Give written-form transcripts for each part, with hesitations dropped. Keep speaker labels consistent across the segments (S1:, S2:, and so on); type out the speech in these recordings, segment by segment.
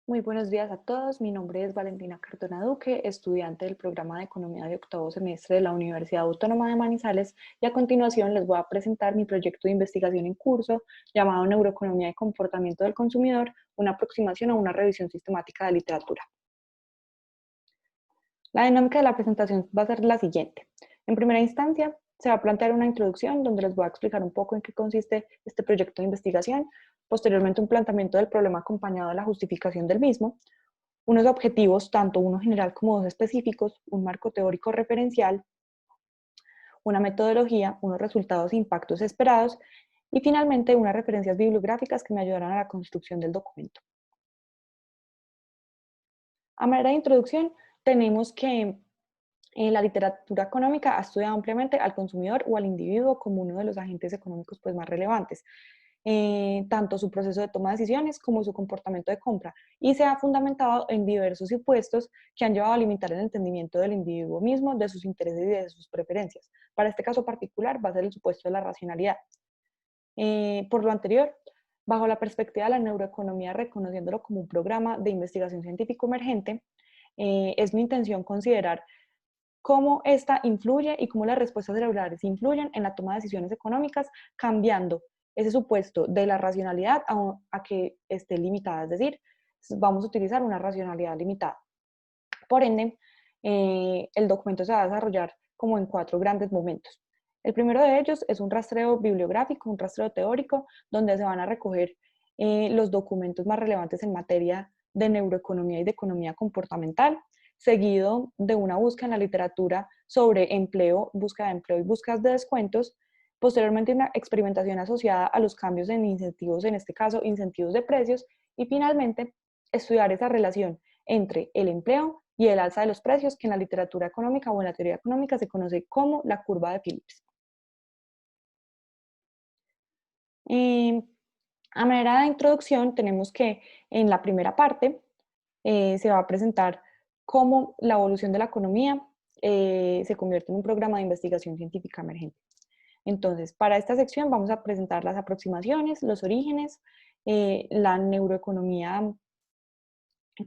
S1: Muy buenos días a todos. Mi nombre es Valentina Cardona Duque, estudiante del programa de Economía de octavo semestre de la Universidad Autónoma de Manizales, y a continuación les voy a presentar mi proyecto de investigación en curso llamado Neuroeconomía y Comportamiento del Consumidor, una aproximación a una revisión sistemática de literatura. La dinámica de la presentación va a ser la siguiente. En primera instancia, se va a plantear una introducción donde les voy a explicar un poco en qué consiste este proyecto de investigación, posteriormente un planteamiento del problema acompañado de la justificación del mismo, unos objetivos, tanto uno general como dos específicos, un marco teórico referencial, una metodología, unos resultados e impactos esperados y finalmente unas referencias bibliográficas que me ayudarán a la construcción del documento. A manera de introducción, tenemos que la literatura económica ha estudiado ampliamente al consumidor o al individuo como uno de los agentes económicos pues, más relevantes, tanto su proceso de toma de decisiones como su comportamiento de compra, y se ha fundamentado en diversos supuestos que han llevado a limitar el entendimiento del individuo mismo, de sus intereses y de sus preferencias. Para este caso particular va a ser el supuesto de la racionalidad. Por lo anterior, bajo la perspectiva de la neuroeconomía, reconociéndolo como un programa de investigación científico emergente, es mi intención considerar cómo esta influye y cómo las respuestas cerebrales influyen en la toma de decisiones económicas, cambiando ese supuesto de la racionalidad a que esté limitada, es decir, vamos a utilizar una racionalidad limitada. Por ende, el documento se va a desarrollar como en cuatro grandes momentos. El primero de ellos es un rastreo bibliográfico, un rastreo teórico, donde se van a recoger los documentos más relevantes en materia de neuroeconomía y de economía comportamental, seguido de una búsqueda en la literatura sobre empleo, búsqueda de empleo y búsquedas de descuentos, posteriormente una experimentación asociada a los cambios en incentivos, en este caso incentivos de precios, y finalmente estudiar esa relación entre el empleo y el alza de los precios, que en la literatura económica o en la teoría económica se conoce como la curva de Phillips. Eh, a manera de introducción, tenemos que en la primera parte se va a presentar cómo la evolución de la economía se convierte en un programa de investigación científica emergente. Entonces, para esta sección vamos a presentar las aproximaciones, los orígenes, la neuroeconomía,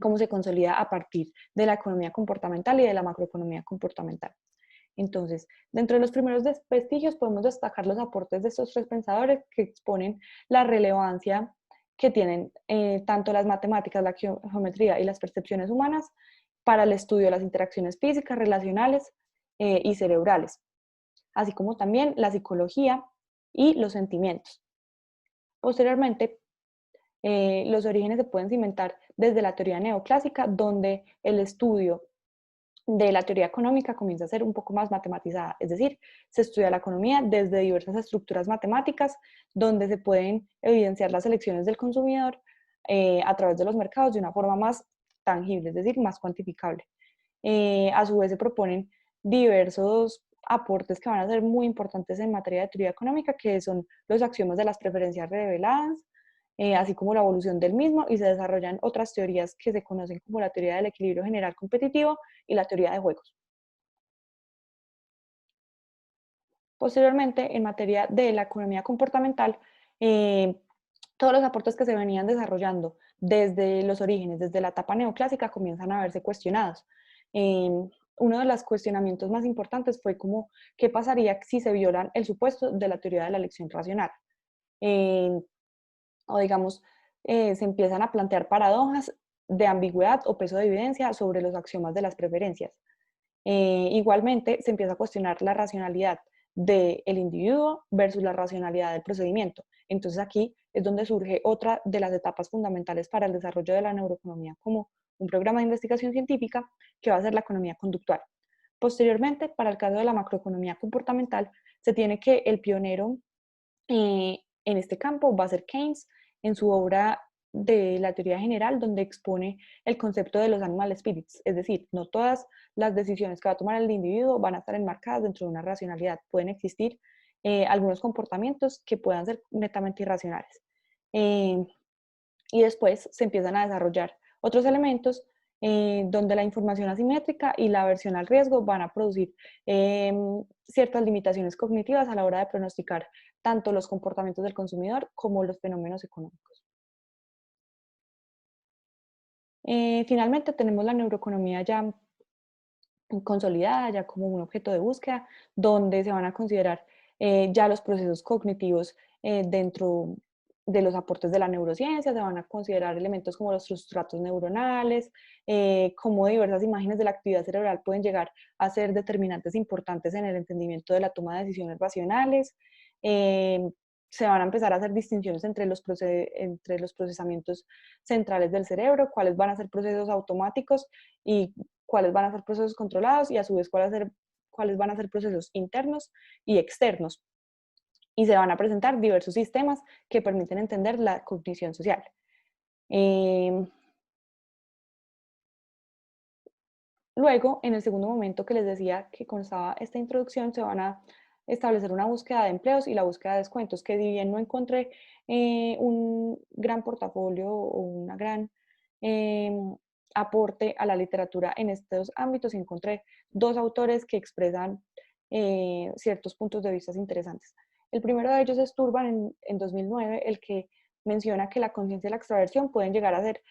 S1: cómo se consolida a partir de la economía comportamental y de la macroeconomía comportamental. Entonces, dentro de los primeros vestigios podemos destacar los aportes de estos tres pensadores que exponen la relevancia que tienen tanto las matemáticas, la geometría y las percepciones humanas para el estudio de las interacciones físicas, relacionales y cerebrales, así como también la psicología y los sentimientos. Posteriormente, los orígenes se pueden cimentar desde la teoría neoclásica, donde el estudio de la teoría económica comienza a ser un poco más matematizada, es decir, se estudia la economía desde diversas estructuras matemáticas, donde se pueden evidenciar las elecciones del consumidor a través de los mercados de una forma más tangible, es decir, más cuantificable. A su vez se proponen diversos aportes que van a ser muy importantes en materia de teoría económica, que son los axiomas de las preferencias reveladas, así como la evolución del mismo, y se desarrollan otras teorías que se conocen como la teoría del equilibrio general competitivo y la teoría de juegos. Posteriormente, en materia de la economía comportamental, eh, todos los aportes que se venían desarrollando desde los orígenes, desde la etapa neoclásica, comienzan a verse cuestionados. Eh, Uno de los cuestionamientos más importantes fue como, ¿qué pasaría si se violan el supuesto de la teoría de la elección racional? Eh, o digamos, se empiezan a plantear paradojas de ambigüedad o peso de evidencia sobre los axiomas de las preferencias. Igualmente, se empieza a cuestionar la racionalidad del individuo versus la racionalidad del procedimiento. Entonces aquí es donde surge otra de las etapas fundamentales para el desarrollo de la neuroeconomía como un programa de investigación científica, que va a ser la economía conductual. Posteriormente, para el caso de la macroeconomía comportamental, se tiene que el pionero en este campo va a ser Keynes en su obra de la teoría general, donde expone el concepto de los animal spirits, es decir, no todas las decisiones que va a tomar el individuo van a estar enmarcadas dentro de una racionalidad, pueden existir algunos comportamientos que puedan ser netamente irracionales. Eh, y después se empiezan a desarrollar otros elementos donde la información asimétrica y la aversión al riesgo van a producir ciertas limitaciones cognitivas a la hora de pronosticar tanto los comportamientos del consumidor como los fenómenos económicos. Finalmente tenemos la neuroeconomía ya consolidada, ya como un objeto de búsqueda, donde se van a considerar ya los procesos cognitivos dentro de los aportes de la neurociencia, se van a considerar elementos como los sustratos neuronales, cómo diversas imágenes de la actividad cerebral pueden llegar a ser determinantes importantes en el entendimiento de la toma de decisiones racionales. eh, Se van a empezar a hacer distinciones entre los procesamientos centrales del cerebro, cuáles van a ser procesos automáticos y cuáles van a ser procesos controlados y a su vez cuáles van a ser procesos internos y externos. Y se van a presentar diversos sistemas que permiten entender la cognición social. Eh, Luego, en el segundo momento que les decía que constaba esta introducción, se van a establecer una búsqueda de empleos y la búsqueda de descuentos, que si bien no encontré un gran portafolio o una gran eh, aporte a la literatura en estos ámbitos, encontré dos autores que expresan ciertos puntos de vista interesantes. El primero de ellos es Turban en 2009, el que menciona que la conciencia y la extraversión pueden llegar a ser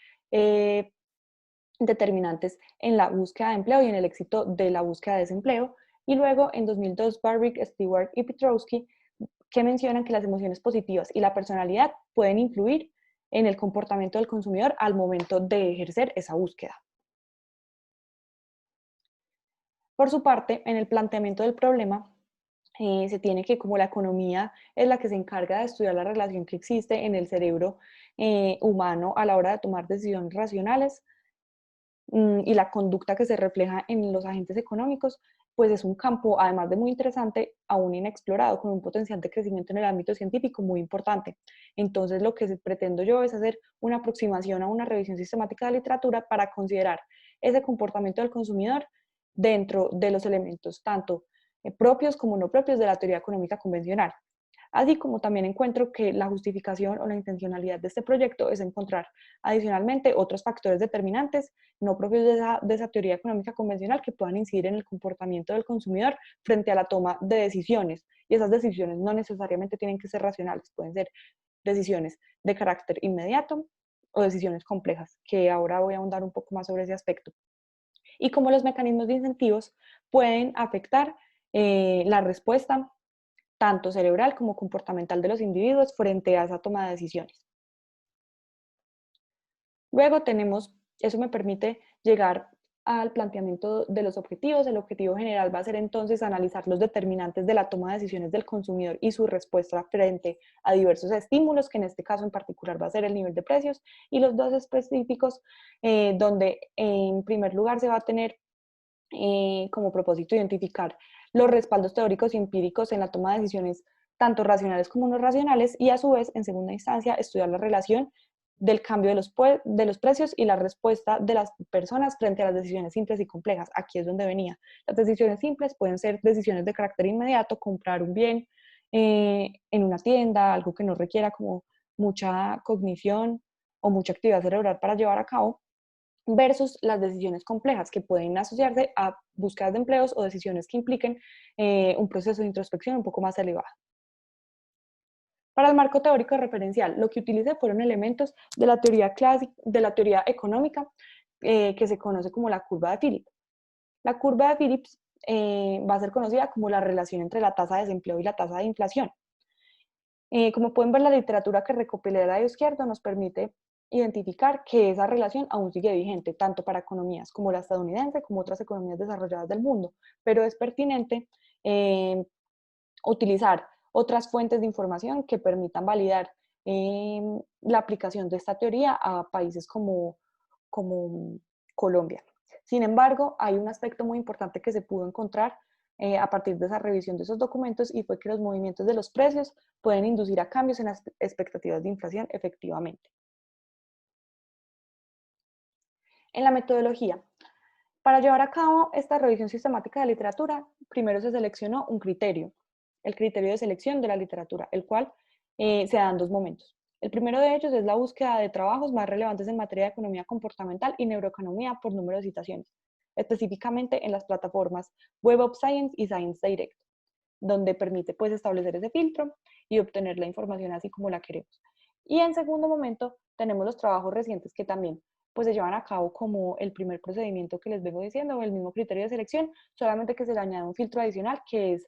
S1: determinantes en la búsqueda de empleo y en el éxito de la búsqueda de desempleo. Y luego en 2002, Barrick, Stewart y Petrowski, que mencionan que las emociones positivas y la personalidad pueden influir en el comportamiento del consumidor al momento de ejercer esa búsqueda. Por su parte, en el planteamiento del problema, se tiene que como la economía es la que se encarga de estudiar la relación que existe en el cerebro humano a la hora de tomar decisiones racionales, y la conducta que se refleja en los agentes económicos, pues es un campo, además de muy interesante, aún inexplorado, con un potencial de crecimiento en el ámbito científico muy importante. Entonces, lo que pretendo yo es hacer una aproximación a una revisión sistemática de la literatura para considerar ese comportamiento del consumidor dentro de los elementos tanto propios como no propios de la teoría económica convencional. Así como también encuentro que la justificación o la intencionalidad de este proyecto es encontrar adicionalmente otros factores determinantes no propios de esa teoría económica convencional que puedan incidir en el comportamiento del consumidor frente a la toma de decisiones. Y esas decisiones no necesariamente tienen que ser racionales, pueden ser decisiones de carácter inmediato o decisiones complejas, que ahora voy a ahondar un poco más sobre ese aspecto. Y cómo los mecanismos de incentivos pueden afectar la respuesta tanto cerebral como comportamental de los individuos frente a esa toma de decisiones. Luego tenemos, eso me permite llegar al planteamiento de los objetivos. El objetivo general va a ser entonces analizar los determinantes de la toma de decisiones del consumidor y su respuesta frente a diversos estímulos, que en este caso en particular va a ser el nivel de precios, y los dos específicos, donde en primer lugar se va a tener como propósito identificar los respaldos teóricos y empíricos en la toma de decisiones tanto racionales como no racionales y a su vez, en segunda instancia, estudiar la relación del cambio de los precios y la respuesta de las personas frente a las decisiones simples y complejas. Aquí es donde venía. Las decisiones simples pueden ser decisiones de carácter inmediato, comprar un bien en una tienda, algo que no requiera como mucha cognición o mucha actividad cerebral para llevar a cabo, versus las decisiones complejas que pueden asociarse a búsquedas de empleos o decisiones que impliquen un proceso de introspección un poco más elevado. Para el marco teórico referencial, lo que utilicé fueron elementos de la teoría clásica, de la teoría económica, que se conoce como la curva de Phillips. La curva de Phillips va a ser conocida como la relación entre la tasa de desempleo y la tasa de inflación. Como pueden ver, la literatura que recopilé de la izquierda nos permite identificar que esa relación aún sigue vigente, tanto para economías como la estadounidense, como otras economías desarrolladas del mundo, pero es pertinente eh, utilizar otras fuentes de información que permitan validar la aplicación de esta teoría a países como Colombia. Sin embargo, hay un aspecto muy importante que se pudo encontrar a partir de esa revisión de esos documentos y fue que los movimientos de los precios pueden inducir a cambios en las expectativas de inflación efectivamente. En la metodología, para llevar a cabo esta revisión sistemática de literatura, primero se seleccionó un criterio, el criterio de selección de la literatura, el cual se da en dos momentos. El primero de ellos es la búsqueda de trabajos más relevantes en materia de economía comportamental y neuroeconomía por número de citaciones, específicamente en las plataformas Web of Science y Science Direct, donde permite pues establecer ese filtro y obtener la información así como la queremos. Y en segundo momento tenemos los trabajos recientes que también pues se llevan a cabo como el primer procedimiento que les vengo diciendo, el mismo criterio de selección, solamente que se le añade un filtro adicional que es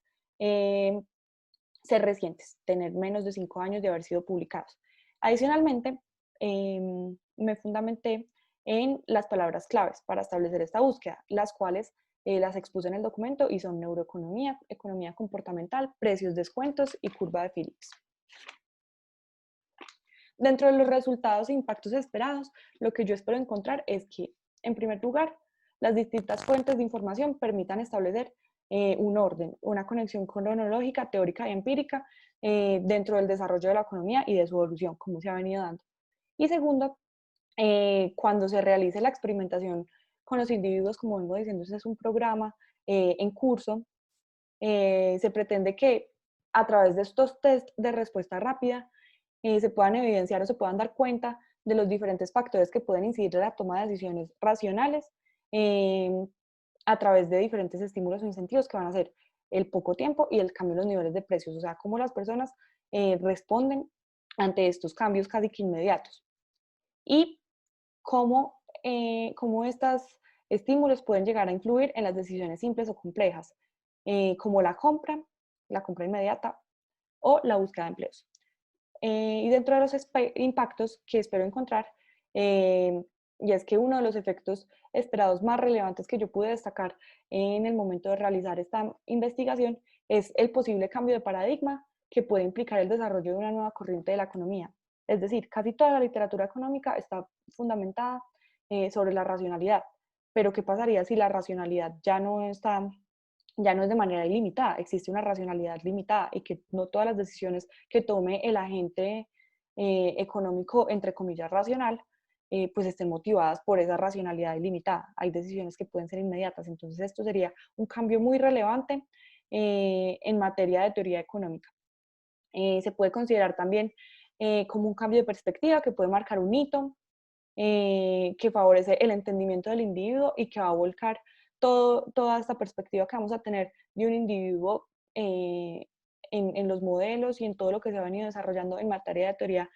S1: ser recientes, tener menos de 5 años de haber sido publicados. Adicionalmente, me fundamenté en las palabras claves para establecer esta búsqueda, las cuales las expuse en el documento y son neuroeconomía, economía comportamental, precios, descuentos y curva de Phillips. Dentro de los resultados e impactos esperados, lo que yo espero encontrar es que, en primer lugar, las distintas fuentes de información permitan establecer un orden, una conexión cronológica, teórica y empírica dentro del desarrollo de la economía y de su evolución, como se ha venido dando. Y segundo, cuando se realice la experimentación con los individuos, como vengo diciendo, ese es un programa en curso, se pretende que a través de estos test de respuesta rápida se puedan evidenciar o se puedan dar cuenta de los diferentes factores que pueden incidir en la toma de decisiones racionales a través de diferentes estímulos o incentivos que van a ser el poco tiempo y el cambio en los niveles de precios, o sea, cómo las personas responden ante estos cambios casi que inmediatos y cómo estos estímulos pueden llegar a influir en las decisiones simples o complejas, como la compra inmediata o la búsqueda de empleos. Y dentro de los impactos que espero encontrar, y es que uno de los efectos esperados más relevantes que yo pude destacar en el momento de realizar esta investigación es el posible cambio de paradigma que puede implicar el desarrollo de una nueva corriente de la economía. Es decir, casi toda la literatura económica está fundamentada sobre la racionalidad, pero ¿qué pasaría si la racionalidad ya no es de manera ilimitada, existe una racionalidad limitada y que no todas las decisiones que tome el agente económico, entre comillas, racional, pues estén motivadas por esa racionalidad ilimitada? Hay decisiones que pueden ser inmediatas, entonces esto sería un cambio muy relevante en materia de teoría económica. Se puede considerar también como un cambio de perspectiva que puede marcar un hito que favorece el entendimiento del individuo y que va a volcar toda esta perspectiva que vamos a tener de un individuo en los modelos y en todo lo que se ha venido desarrollando en materia de teoría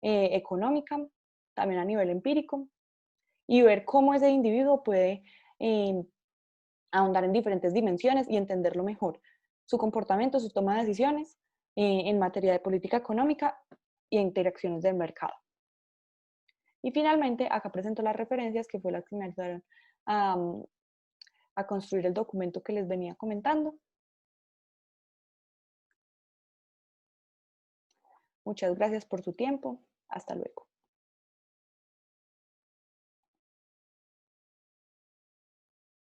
S1: económica, también a nivel empírico, y ver cómo ese individuo puede eh, ahondar en diferentes dimensiones y entenderlo mejor, su comportamiento, su toma de decisiones en materia de política económica y interacciones del mercado. Y finalmente, acá presento las referencias que fue las que me ayudaron a, a construir el documento que les venía comentando. Muchas gracias por su tiempo. Hasta luego.